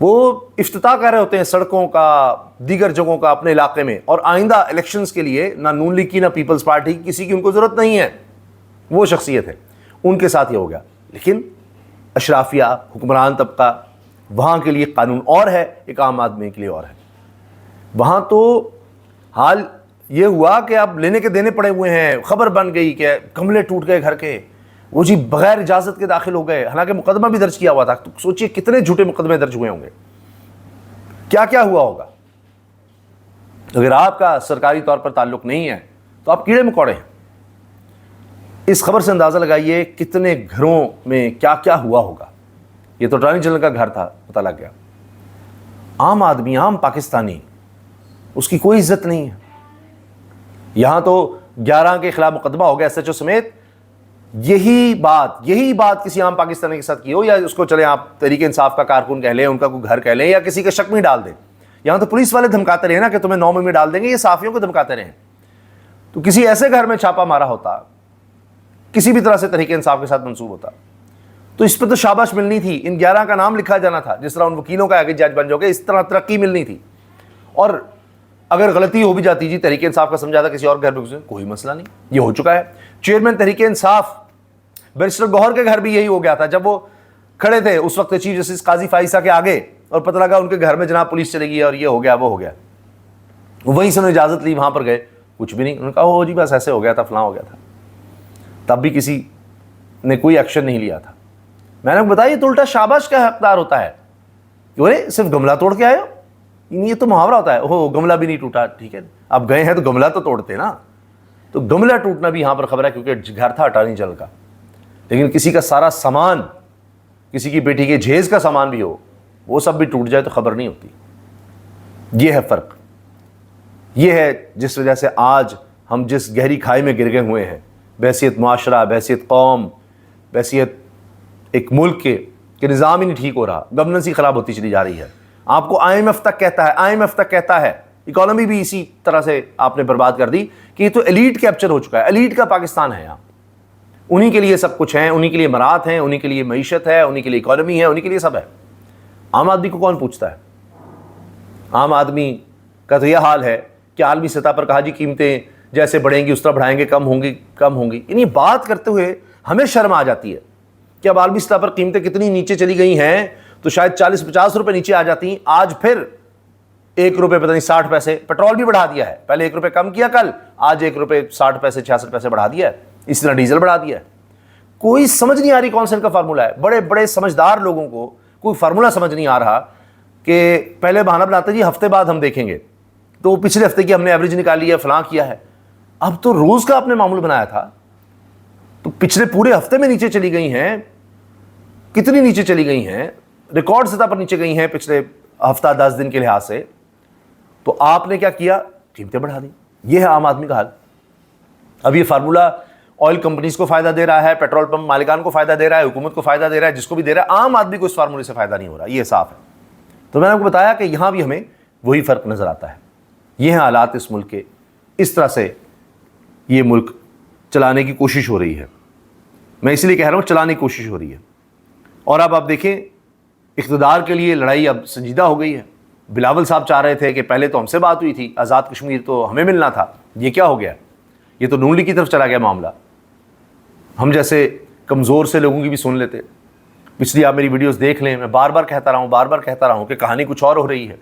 وہ افتتاح کر رہے ہوتے ہیں سڑکوں کا، دیگر جگہوں کا اپنے علاقے میں، اور آئندہ الیکشنز کے لیے نہ نون لیگ کی نہ پیپلز پارٹی کی کسی کی ان کو ضرورت نہیں ہے. وہ شخصیت ہے، ان کے ساتھ یہ ہو گیا. لیکن اشرافیہ، حکمران طبقہ، وہاں کے لیے قانون اور ہے، ایک عام آدمی کے لیے اور ہے. وہاں تو حال یہ ہوا کہ اب لینے کے دینے پڑے ہوئے ہیں. خبر بن گئی کہ گملے ٹوٹ گئے گھر کے، وہ جی بغیر اجازت کے داخل ہو گئے، حالانکہ مقدمہ بھی درج کیا ہوا تھا. تو سوچئے کتنے جھوٹے مقدمے درج ہوئے ہوں گے، کیا کیا ہوا ہوگا. اگر آپ کا سرکاری طور پر تعلق نہیں ہے تو آپ کیڑے مکوڑے ہیں. اس خبر سے اندازہ لگائیے کتنے گھروں میں کیا کیا ہوا ہوگا. یہ تو اٹارنی جنرل کا گھر تھا، پتہ لگ گیا. عام آدمی، عام پاکستانی، اس کی کوئی عزت نہیں ہے. یہاں تو 11 کے خلاف مقدمہ ہو گیا SHO سمیت. یہی بات کسی عام پاکستانی کے ساتھ کی ہو، یا اس کو چلے آپ تحریک انصاف کا کارکن کہہ لیں، ان کا کوئی گھر کہہ لیں، یا کسی کے شک میں ڈال دیں. یہاں تو پولیس والے دھمکاتے رہے نا کہ تمہیں 9 میں ڈال دیں گے، یہ صحافیوں کو دھمکاتے رہے. تو کسی ایسے گھر میں چھاپا مارا ہوتا، کسی بھی طرح سے تحریک انصاف کے ساتھ منسوب ہوتا، تو اس پہ تو شاباش ملنی تھی. ان 11 کا نام لکھا جانا تھا، جس طرح ان وکیلوں کا آگے جج بن جاؤ گے، اس طرح ترقی ملنی تھی. اور اگر غلطی ہو بھی جاتی جی تحریک انصاف کا سمجھاتا کسی اور گھر میں، کوئی مسئلہ نہیں. یہ ہو چکا ہے. چیئرمین تحریک انصاف بیرسٹر گوہر کے گھر بھی یہی ہو گیا تھا. جب وہ کھڑے تھے اس وقت چیف جسٹس قاضی فائزہ کے آگے، اور پتہ لگا ان کے گھر میں جناب پولیس چلے گئی اور یہ ہو گیا وہ ہو گیا. وہیں سے انہوں نے اجازت لی، وہاں پر گئے، کچھ بھی نہیں. انہوں نے کہا ہو جی بس ایسے ہو گیا تھا، فلاں ہو گیا تھا. تب بھی کسی نے کوئی ایکشن نہیں لیا تھا. میں نے بتایا یہ تو الٹا شاباش کا حقدار ہوتا ہے. کہ صرف گملہ توڑ کے آئے ہو، یہ تو محاورہ ہوتا ہے. اوہ گملہ بھی نہیں ٹوٹا، ٹھیک ہے اب گئے ہیں تو گملہ تو توڑتے نا. تو گملہ ٹوٹنا بھی یہاں پر خبر ہے، کیونکہ گھر تھا اٹارنی جنرل کا. لیکن کسی کا سارا سامان، کسی کی بیٹی کے جہیز کا سامان بھی ہو، وہ سب بھی ٹوٹ جائے تو خبر نہیں ہوتی. یہ ہے فرق. یہ ہے جس وجہ سے آج ہم جس گہری کھائی میں گر گئے ہوئے ہیں، بحیثیت معاشرہ، بحیثیت قوم، بحیثیت ایک ملک کے، کہ نظام ہی نہیں ٹھیک ہو رہا، گورننس ہی خراب ہوتی چلی جا رہی ہے. آپ کو IMF تک کہتا ہے اکانومی بھی اسی طرح سے آپ نے برباد کر دی کہ یہ تو ایلیٹ کیپچر ہو چکا ہے. ایلیٹ کا پاکستان ہے یہاں. انہی کے لیے سب کچھ ہے، انہی کے لیے امارات ہیں، انہی کے لیے معیشت ہے، انہی کے لیے اکانومی ہے، انہی کے لیے سب ہے. عام آدمی کو کون پوچھتا ہے؟ عام آدمی کا تو یہ حال ہے کہ عالمی سطح پر کہا جی قیمتیں جیسے بڑھیں گی اس طرح بڑھائیں گے، کم ہوں گی. یعنی بات کرتے ہوئے ہمیں شرم آ جاتی ہے کہ اب عالمی سطح پر قیمتیں کتنی نیچے چلی گئی ہیں، تو شاید 40-50 روپے نیچے آ جاتی ہیں. آج پھر 1 روپے پتہ نہیں 60 پیسے پیٹرول بھی بڑھا دیا ہے. پہلے 1 روپے کم کیا کل، آج 1 روپے 60 پیسے 66 پیسے بڑھا دیا ہے. اس طرح ڈیزل بڑھا دیا ہے. کوئی سمجھ نہیں آ رہی کون سا ان کا فارمولہ ہے. بڑے بڑے سمجھدار لوگوں کو کوئی فارمولہ سمجھ نہیں آ رہا کہ پہلے بہانہ بناتے جی ہفتے بعد ہم دیکھیں گے، تو پچھلے ہفتے کی ہم نے ایوریج نکالی ہے، فلاں کیا ہے. اب تو روز کا آپ نے معمول بنایا تھا، تو پچھلے پورے ہفتے میں نیچے چلی گئی ہیں. کتنی نیچے چلی گئی ہیں؟ ریکارڈ سطح پر نیچے گئی ہیں پچھلے ہفتہ 10 دن کے لحاظ سے. تو آپ نے کیا کیا؟ قیمتیں بڑھا دی. یہ ہے عام آدمی کا حال. اب یہ فارمولہ آئل کمپنیز کو فائدہ دے رہا ہے، پیٹرول پمپ مالکان کو فائدہ دے رہا ہے، حکومت کو فائدہ دے رہا ہے، جس کو بھی دے رہا ہے. عام آدمی کو اس فارمولے سے فائدہ نہیں ہو رہا، یہ صاف ہے. تو میں نے آپ کو بتایا کہ یہاں بھی ہمیں وہی فرق نظر آتا ہے. یہ ہیں حالات اس ملک کے. اس طرح سے یہ ملک چلانے کی کوشش ہو رہی ہے. میں اس لیے کہہ رہا ہوں چلانے کی کوشش ہو رہی ہے. اور اب آپ دیکھیں اقتدار کے لیے لڑائی اب سنجیدہ ہو گئی ہے. بلاول صاحب چاہ رہے تھے کہ پہلے تو ہم سے بات ہوئی تھی، آزاد کشمیر تو ہمیں ملنا تھا. یہ کیا ہو گیا؟ یہ تو نون لیگ کی طرف چلا گیا معاملہ. ہم جیسے کمزور سے لوگوں کی بھی سن لیتے. پچھلی آپ میری ویڈیوز دیکھ لیں، میں بار بار کہتا رہا ہوں کہ کہانی کچھ اور ہو رہی ہے،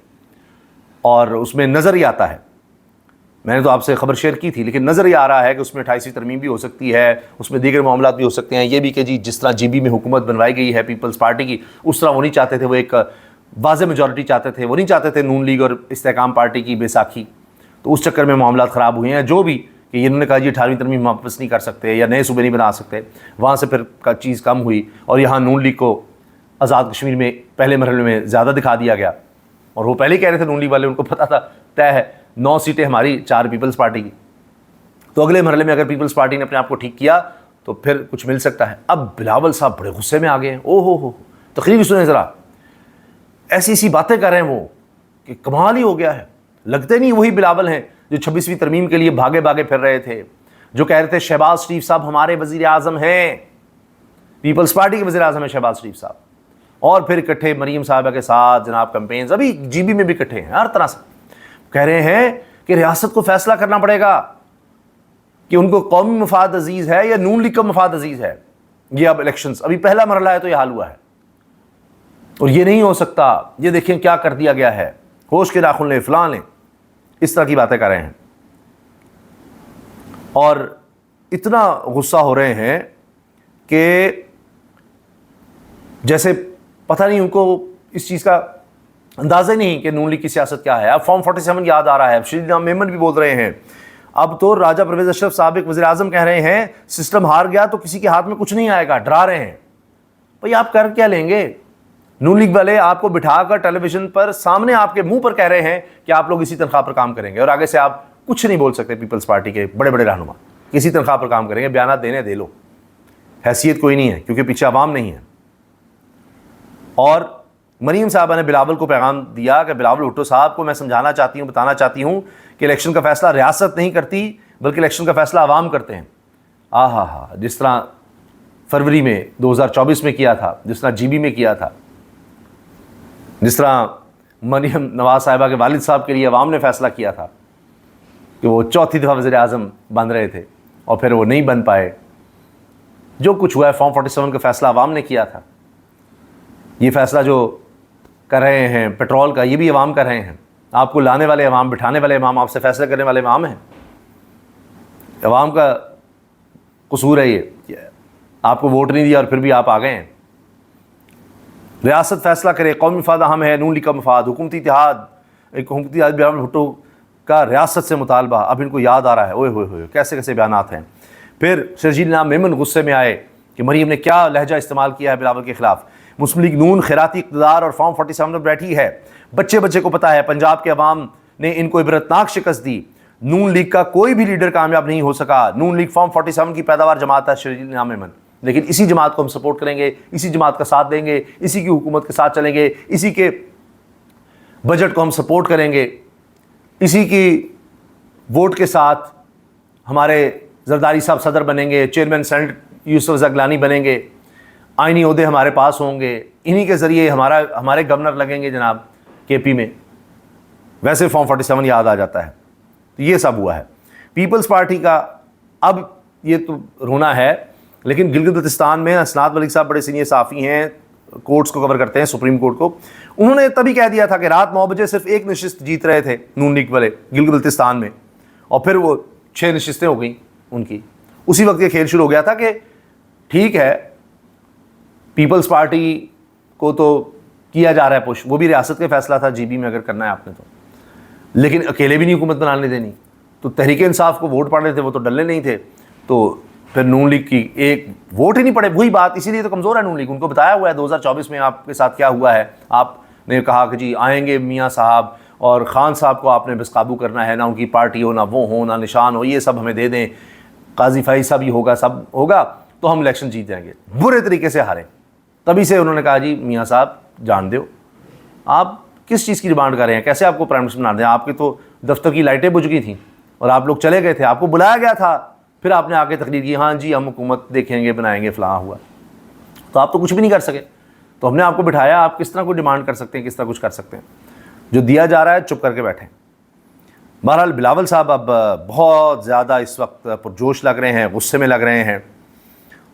اور اس میں نظر ہی آتا ہے. میں نے تو آپ سے خبر شیئر کی تھی، لیکن نظر ہی آ رہا ہے کہ اس میں 28ویں ترمیم بھی ہو سکتی ہے، اس میں دیگر معاملات بھی ہو سکتے ہیں. یہ بھی کہ جی جس طرح GB میں حکومت بنوائی گئی ہے پیپلز پارٹی کی، اس طرح وہ نہیں چاہتے تھے. وہ ایک واضح میجورٹی چاہتے تھے، وہ نہیں چاہتے تھے نون لیگ اور استحکام پارٹی کی بیساکھی. تو اس چکر میں معاملات خراب ہوئے ہیں. جو بھی کہ انہوں نے کہا جی 18ویں ترمیم واپس نہیں کر سکتے یا نئے صوبے نہیں بنا سکتے، وہاں سے پھر چیز کم ہوئی، اور یہاں نون لیگ کو آزاد کشمیر میں پہلے مرحلے میں زیادہ دکھا دیا گیا. اور وہ پہلے ہی کہہ رہے تھے نون لیگ والے، ان کو پتا تھا طے ہے 9 سیٹیں ہماری، 4 پیپلز پارٹی کی. تو اگلے مرحلے میں اگر پیپلز پارٹی نے اپنے آپ کو ٹھیک کیا تو پھر کچھ مل سکتا ہے. اب بلاول صاحب بڑے غصے میں آ گئے ہیں. ہو تقریر سنیں ذرا. ایسی باتیں کر رہے ہیں وہ کہ کمال ہی ہو گیا ہے. لگتے نہیں وہی بلاول ہیں جو 26ویں ترمیم کے لیے بھاگے پھر رہے تھے، جو کہہ رہے تھے شہباز شریف صاحب ہمارے وزیر اعظم ہیں. پیپلز پارٹی کے وزیر اعظم ہیں شہباز شریف صاحب. اور پھر اکٹھے مریم صاحبہ کے ساتھ جناب کمپینز، ابھی جی بی میں بھی اکٹھے ہیں ہر طرح سے، کہہ رہے ہیں کہ ریاست کو فیصلہ کرنا پڑے گا کہ ان کو قومی مفاد عزیز ہے یا نون لیگ کا مفاد عزیز ہے. یہ اب الیکشنز، ابھی پہلا مرحلہ ہے تو یہ حال ہوا ہے، اور یہ نہیں ہو سکتا. یہ دیکھیں کیا کر دیا گیا ہے، ہوش کے ناخن لیں، فلاں لیں، اس طرح کی باتیں کر رہے ہیں. اور اتنا غصہ ہو رہے ہیں کہ جیسے پتہ نہیں ان کو اس چیز کا اندازہ نہیں کہ نون لیگ کی سیاست کیا ہے. اب فارم 47 یاد آ رہا ہے، شری رام میمن بھی بول رہے ہیں. اب تو راجہ پرویز اشرف سابق وزیر اعظم کہہ رہے ہیں سسٹم ہار گیا تو کسی کے ہاتھ میں کچھ نہیں آئے گا، ڈرا رہے ہیں. بھئی آپ کر کیا لیں گے؟ نون لیگ والے آپ کو بٹھا کر ٹیلی ویژن پر سامنے آپ کے منہ پر کہہ رہے ہیں کہ آپ لوگ اسی تنخواہ پر کام کریں گے، اور آگے سے آپ کچھ نہیں بول سکتے. پیپلز پارٹی کے بڑے بڑے رہنما کسی تنخواہ پر کام کریں گے، بیانات دینے دے لو، حیثیت کوئی نہیں ہے کیونکہ پیچھے عوام نہیں ہے. اور مریم صاحبہ نے بلاول کو پیغام دیا کہ بلاول بھٹو صاحب کو میں سمجھانا چاہتی ہوں، بتانا چاہتی ہوں کہ الیکشن کا فیصلہ ریاست نہیں کرتی بلکہ الیکشن کا فیصلہ عوام کرتے ہیں. جس طرح فروری میں 2024 میں کیا تھا، جس طرح جی بی میں کیا تھا، جس طرح مریم نواز صاحبہ کے والد صاحب کے لیے عوام نے فیصلہ کیا تھا کہ وہ چوتھی دفعہ وزیر اعظم بن رہے تھے اور پھر وہ نہیں بن پائے. جو کچھ ہوا ہے فارم 47 کا فیصلہ عوام نے کیا تھا. یہ فیصلہ جو کر رہے ہیں پیٹرول کا، یہ بھی عوام کر رہے ہیں. آپ کو لانے والے عوام، بٹھانے والے عوام، آپ سے فیصلہ کرنے والے عوام ہیں. عوام کا قصور ہے یہ کہ آپ کو ووٹ نہیں دیا اور پھر بھی آپ آ گئے ہیں. ریاست فیصلہ کرے، قومی مفاد اہم ہے، نون لیگ کا مفاد، حکومتی اتحاد، بلاول بھٹو کا ریاست سے مطالبہ. اب ان کو یاد آ رہا ہے، اوئے ہوئے ہوئے کیسے کیسے بیانات ہیں. پھر شرجیل نام میمن غصے میں آئے کہ مریم نے کیا لہجہ استعمال کیا ہے بلاول کے خلاف. مسلم لیگ نون خیراتی اقتدار اور فارم 47 میں بیٹھی ہے. بچے کو پتا ہے پنجاب کے عوام نے ان کو عبرتناک شکست دی. نون لیگ کا کوئی بھی لیڈر کامیاب نہیں ہو سکا. نون لیگ فارم 47 کی پیداوار جماعت ہے شرجیل نام میمن، لیکن اسی جماعت کو ہم سپورٹ کریں گے، اسی جماعت کا ساتھ دیں گے، اسی کی حکومت کے ساتھ چلیں گے، اسی کے بجٹ کو ہم سپورٹ کریں گے، اسی کی ووٹ کے ساتھ ہمارے زرداری صاحب صدر بنیں گے، چیئرمین سینٹ یوسف زغلانی بنیں گے، آئینی عہدے ہمارے پاس ہوں گے، انہی کے ذریعے ہمارے گورنر لگیں گے جناب کے پی میں. ویسے فارم 47 یاد آ جاتا ہے. تو یہ سب ہوا ہے. پیپلز پارٹی کا اب یہ تو رونا ہے، لیکن گلگت بلتستان میں اسناد ملک صاحب بڑے سینئر صحافی ہیں، کورٹس کو کور کرتے ہیں، سپریم کورٹ کو. انہوں نے تبھی کہہ دیا تھا کہ رات 9 بجے صرف ایک نشست جیت رہے تھے نون لیگ والے گلگت بلتستان میں، اور پھر وہ 6 نشستیں ہو گئیں ان کی. اسی وقت یہ کھیل شروع ہو گیا تھا کہ ٹھیک ہے پیپلز پارٹی کو تو کیا جا رہا ہے پش، وہ بھی ریاست کا فیصلہ تھا جی بی میں اگر کرنا ہے آپ نے تو، لیکن اکیلے بھی نہیں حکومت بنانے دینی. تو تحریک انصاف کو ووٹ پڑنے تھے، وہ تو ڈلنے نہیں تھے. تو پھر نون لیگ کی ایک ووٹ ہی نہیں پڑے. وہی بات، اسی لیے تو کمزور ہے نون لیگ. ان کو بتایا ہوا ہے 2024 میں آپ کے ساتھ کیا ہوا ہے. آپ نے کہا کہ جی آئیں گے میاں صاحب اور خان صاحب کو آپ نے بس قابو کرنا ہے، نہ ان کی پارٹی ہو، نہ وہ ہو، نہ نشان ہو، یہ سب ہمیں دے دیں، قاضی فائز صاحب ہی ہوگا، سب ہوگا تو ہم الیکشن جیت جائیں گے. برے طریقے سے ہارے. تبھی سے انہوں نے کہا جی میاں صاحب جان دو، آپ کس چیز کی ڈیمانڈ کر رہے ہیں، کیسے آپ کو پرائم منسٹر بنا دیں. آپ کے تو دفتر کی لائٹیں بجھ گئی تھیں اور آپ لوگ چلے گئے تھے، آپ کو بلایا گیا تھا، پھر آپ نے آ کے تقریر کی ہاں جی ہم حکومت دیکھیں گے، بنائیں گے، فلاں ہوا. تو آپ تو کچھ بھی نہیں کر سکے. تو ہم نے آپ کو بٹھایا، آپ کس طرح کوئی ڈیمانڈ کر سکتے ہیں، کس طرح کچھ کر سکتے ہیں. جو دیا جا رہا ہے چپ کر کے بیٹھیں. بہرحال بلاول صاحب اب بہت زیادہ اس وقت پرجوش لگ رہے ہیں، غصے میں لگ رہے ہیں،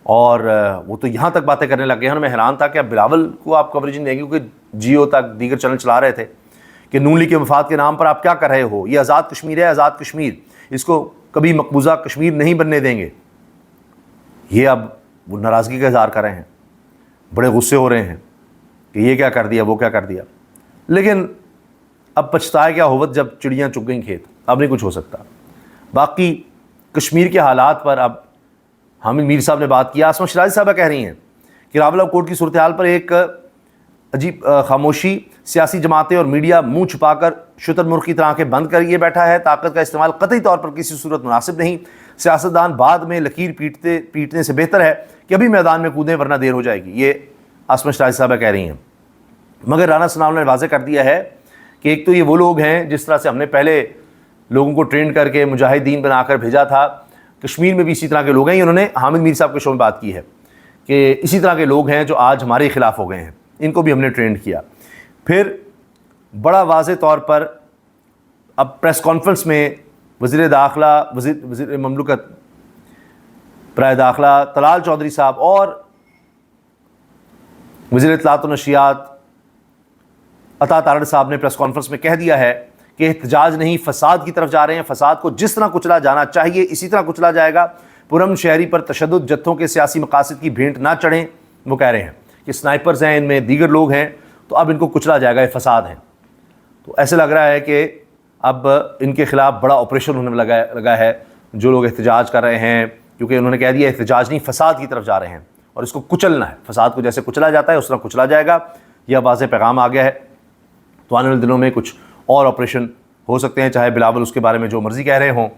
اور وہ تو یہاں تک باتیں کرنے لگ گئے ہیں. میں حیران تھا کہ اب بلاول کو آپ کوریج نہیں دیں گے، کیونکہ جیو تک دیگر چینل چلا رہے تھے کہ نون لیگ کے مفاد کے نام پر آپ کیا کر رہے ہو، یہ آزاد کشمیر ہے، آزاد کشمیر، اس کو کبھی مقبوضہ کشمیر نہیں بننے دیں گے. یہ اب وہ ناراضگی کا اظہار کر رہے ہیں، بڑے غصے ہو رہے ہیں کہ یہ کیا کر دیا، وہ کیا کر دیا. لیکن اب پچھتائے کیا ہوت جب چڑیاں چگ گئیں کھیت، اب نہیں کچھ ہو سکتا. باقی کشمیر کے حالات پر اب حامد میر صاحب نے بات کیا. آسمہ شیرازی صاحبہ کہہ رہی ہیں کہ راولا کوٹ کی صورتحال پر ایک عجیب خاموشی، سیاسی جماعتیں اور میڈیا منہ چھپا کر شتر مرغ کی طرح کے بند کر یہ بیٹھا ہے. طاقت کا استعمال قطعی طور پر کسی صورت مناسب نہیں. سیاستدان بعد میں لکیر پیٹنے سے بہتر ہے کہ ابھی میدان میں کودیں ورنہ دیر ہو جائے گی. یہ آسمہ شیرازی صاحبہ کہہ رہی ہیں. مگر رانا ثناءاللہ نے واضح کر دیا ہے کہ ایک تو یہ وہ لوگ ہیں جس طرح سے ہم نے پہلے لوگوں کو ٹرین کر کے مجاہدین بنا کر بھیجا تھا، کشمیر میں بھی اسی طرح کے لوگ ہیں. انہوں نے حامد میر صاحب کے شو میں بات کی ہے کہ اسی طرح کے لوگ ہیں جو آج ہمارے خلاف ہو گئے ہیں. ان کو بھی ہم نے ٹرینڈ کیا. پھر بڑا واضح طور پر اب پریس کانفرنس میں وزیر داخلہ وزیر مملکت برائے داخلہ طلال چودھری صاحب اور وزیر اطلاعات و نشریات عطا تارڑ صاحب نے پریس کانفرنس میں کہہ دیا ہے کہ احتجاج نہیں فساد کی طرف جا رہے ہیں. فساد کو جس طرح کچلا جانا چاہیے اسی طرح کچلا جائے گا. پرامن شہری پر تشدد جتھوں کے سیاسی مقاصد کی بھینٹ نہ چڑھیں. وہ کہہ رہے ہیں کہ سنائپرز ہیں، ان میں دیگر لوگ ہیں، تو اب ان کو کچلا جائے گا، یہ فساد ہیں. تو ایسے لگ رہا ہے کہ اب ان کے خلاف بڑا آپریشن ہونے لگا ہے. جو لوگ احتجاج کر رہے ہیں، کیونکہ انہوں نے کہہ دیا احتجاج نہیں فساد کی طرف جا رہے ہیں اور اس کو کچلنا ہے. فساد کو جیسے کچلا جاتا ہے اس طرح کچلا جائے گا. یہ واضح پیغام آ گیا ہے. تو آنے والے دنوں میں کچھ اور آپریشن ہو سکتے ہیں، چاہے بلاول اس کے بارے میں جو مرضی کہہ رہے ہوں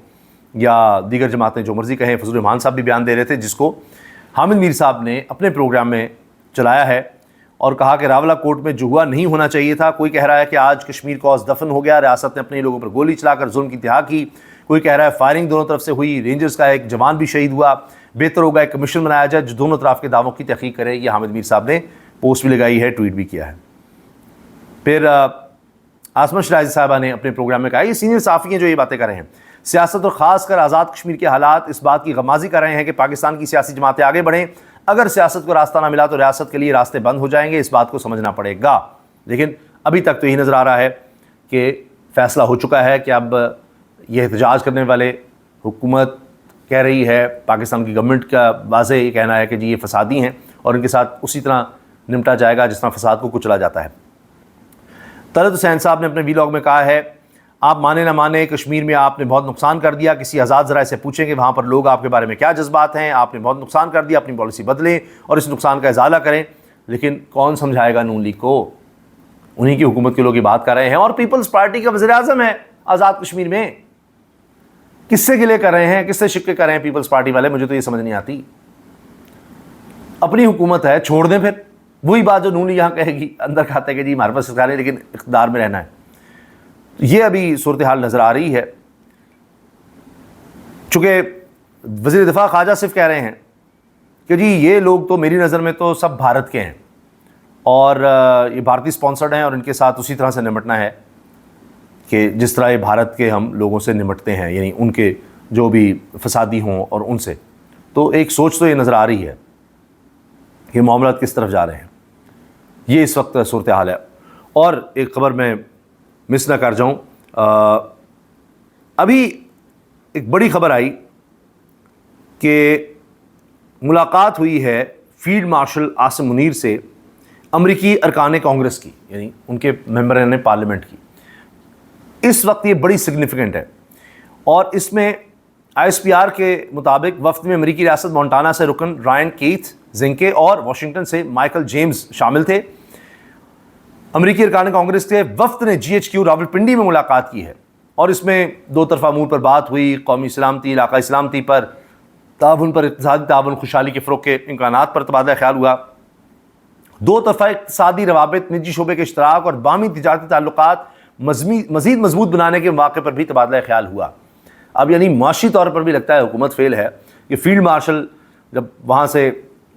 یا دیگر جماعتیں جو مرضی کہیں. فضل الرحمان صاحب بھی بیان دے رہے تھے جس کو حامد میر صاحب نے اپنے پروگرام میں چلایا ہے اور کہا کہ راولہ کوٹ میں جو ہوا نہیں ہونا چاہیے تھا. کوئی کہہ رہا ہے کہ آج کشمیر کاز دفن ہو گیا، ریاست نے اپنے لوگوں پر گولی چلا کر ظلم کی انتہا کی. کوئی کہہ رہا ہے فائرنگ دونوں طرف سے ہوئی، رینجرز کا ایک جوان بھی شہید ہوا، بہتر ہوگا ایک کمیشن بنایا جائے جو دونوں طرف کے دعووں کی تحقیق کرے. یہ حامد میر صاحب نے پوسٹ بھی لگائی ہے، ٹویٹ بھی کیا ہے. پھر آسمہ شرائزی صاحبہ نے اپنے پروگرام میں کہا، یہ سینئر صحافی ہیں جو یہ باتیں کر رہے ہیں، سیاست اور خاص کر آزاد کشمیر کے حالات اس بات کی غمازی کر رہے ہیں کہ پاکستان کی سیاسی جماعتیں آگے بڑھیں. اگر سیاست کو راستہ نہ ملا تو ریاست کے لیے راستے بند ہو جائیں گے. اس بات کو سمجھنا پڑے گا. لیکن ابھی تک تو یہی نظر آ رہا ہے کہ فیصلہ ہو چکا ہے کہ اب یہ احتجاج کرنے والے حکومت کہہ رہی ہے، پاکستان کی گورنمنٹ کا واضح یہ کہنا ہے کہ جی یہ فسادی ہیں اور ان کے ساتھ اسی طرح نمٹا جائے گا جس طرح فساد کو کچلا جاتا ہے. طلعت حسین صاحب نے اپنے ویلاگ میں کہا ہے، آپ مانے نہ مانے کشمیر میں آپ نے بہت نقصان کر دیا. کسی آزاد ذرائع سے پوچھیں کہ وہاں پر لوگ آپ کے بارے میں کیا جذبات ہیں. آپ نے بہت نقصان کر دیا، اپنی پالیسی بدلیں اور اس نقصان کا ازالہ کریں. لیکن کون سمجھائے گا نون لیگ کو؟ انہی کی حکومت کے لوگ یہ بات کر رہے ہیں اور پیپلز پارٹی کا وزیر اعظم ہے آزاد کشمیر میں. کس سے گلے کر رہے ہیں، کس سے شکے کر رہے ہیں پیپلز پارٹی والے؟ مجھے تو یہ سمجھ نہیں آتی. اپنی حکومت ہے، چھوڑ دیں. پھر وہی بات جو نون لیگ یہاں کہے گی، اندر کھاتے کہ جی ہمارے پاس اختیار ہے لیکن اقتدار میں رہنا ہے. یہ ابھی صورتحال نظر آ رہی ہے. چونکہ وزیر دفاع خواجہ صرف کہہ رہے ہیں کہ جی یہ لوگ تو میری نظر میں تو سب بھارت کے ہیں اور یہ بھارتی سپانسرڈ ہیں اور ان کے ساتھ اسی طرح سے نمٹنا ہے کہ جس طرح یہ بھارت کے ہم لوگوں سے نمٹتے ہیں، یعنی ان کے جو بھی فسادی ہوں اور ان سے. تو ایک سوچ تو یہ نظر آ رہی ہے کہ معاملات کس طرف جا رہے ہیں. یہ اس وقت صورتحال ہے. اور ایک خبر میں مس نہ کر جاؤں، ابھی ایک بڑی خبر آئی کہ ملاقات ہوئی ہے فیلڈ مارشل عاصم منیر سے امریکی ارکان کانگریس کی، یعنی ان کے ممبران پارلیمنٹ کی. اس وقت یہ بڑی سگنیفیکنٹ ہے اور اس میں آئی ایس پی آر کے مطابق وفد میں امریکی ریاست مونٹانا سے رکن رائن کیتھ زنکے اور واشنگٹن سے مائیکل جیمز شامل تھے. امریکی ارکان کانگریس کے وفد نے جی ایچ کیو راولپنڈی میں ملاقات کی ہے اور اس میں دو طرفہ امور پر بات ہوئی. قومی سلامتی، علاقائی سلامتی پر تعاون، پر اقتصادی تعاون، خوشحالی کے فروغ کے امکانات پر تبادلہ خیال ہوا. دو طرفہ اقتصادی روابط، نجی شعبے کے اشتراک اور باہمی تجارتی تعلقات مزید مضبوط بنانے کے مواقع پر بھی تبادلہ خیال ہوا. اب یعنی معاشی طور پر بھی لگتا ہے حکومت فیل ہے کہ فیلڈ مارشل جب وہاں سے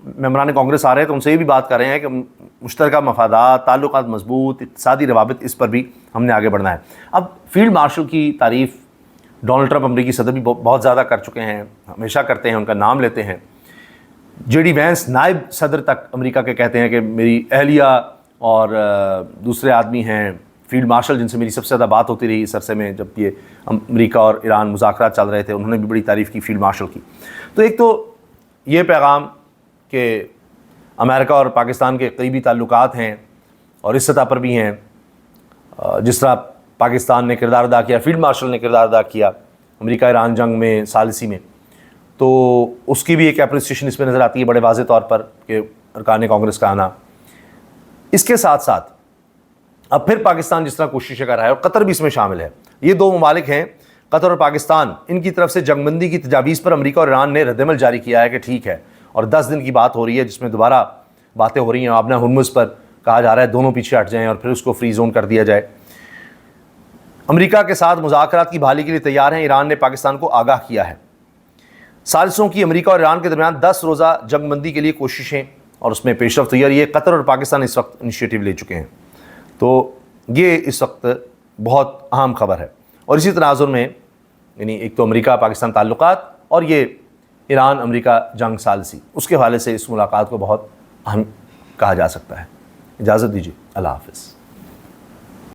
ممبران کانگریس آ رہے ہیں تو ان سے یہ بھی بات کر رہے ہیں کہ مشترکہ مفادات، تعلقات مضبوط، اقتصادی روابط، اس پر بھی ہم نے آگے بڑھنا ہے. اب فیلڈ مارشل کی تعریف ڈونلڈ ٹرمپ امریکی صدر بھی بہت زیادہ کر چکے ہیں، ہمیشہ کرتے ہیں، ان کا نام لیتے ہیں. جے ڈی وینس نائب صدر تک امریکہ کے کہتے ہیں کہ میری اہلیہ اور دوسرے آدمی ہیں فیلڈ مارشل جن سے میری سب سے زیادہ بات ہوتی رہی اس عرصے میں جب یہ امریکہ اور ایران مذاکرات چل رہے تھے. انہوں نے بھی بڑی تعریف کی فیلڈ مارشل کی. تو ایک تو یہ پیغام کہ امریکہ اور پاکستان کے قریبی تعلقات ہیں اور اس سطح پر بھی ہیں، جس طرح پاکستان نے کردار ادا کیا، فیلڈ مارشل نے کردار ادا کیا امریکہ ایران جنگ میں ثالثی میں، تو اس کی بھی ایک اپریسیشن اس میں نظر آتی ہے بڑے واضح طور پر کہ ارکان کانگریس کا آنا. اس کے ساتھ ساتھ اب پھر پاکستان جس طرح کوششیں کر رہا ہے اور قطر بھی اس میں شامل ہے. یہ دو ممالک ہیں قطر اور پاکستان، ان کی طرف سے جنگ بندی کی تجاویز پر امریکہ اور ایران نے رد عمل جاری کیا ہے کہ ٹھیک ہے، اور 10 دن کی بات ہو رہی ہے جس میں دوبارہ باتیں ہو رہی ہیں. آبنا ہرمز پر کہا جا رہا ہے دونوں پیچھے ہٹ جائیں اور پھر اس کو فری زون کر دیا جائے. امریکہ کے ساتھ مذاکرات کی بحالی کے لیے تیار ہیں. ایران نے پاکستان کو آگاہ کیا ہے. ثالثوں کی امریکہ اور ایران کے درمیان 10 روزہ جنگ بندی کے لیے کوششیں اور اس میں پیش رفت ہوئی، اور یہ قطر اور پاکستان اس وقت انیشیٹو لے چکے ہیں. تو یہ اس وقت بہت اہم خبر ہے. اور اسی تناظر میں یعنی ایک تو امریکہ پاکستان تعلقات اور یہ ایران امریکہ جنگ ثالثی، اس کے حوالے سے اس ملاقات کو بہت اہم کہا جا سکتا ہے. اجازت دیجیے، اللہ حافظ.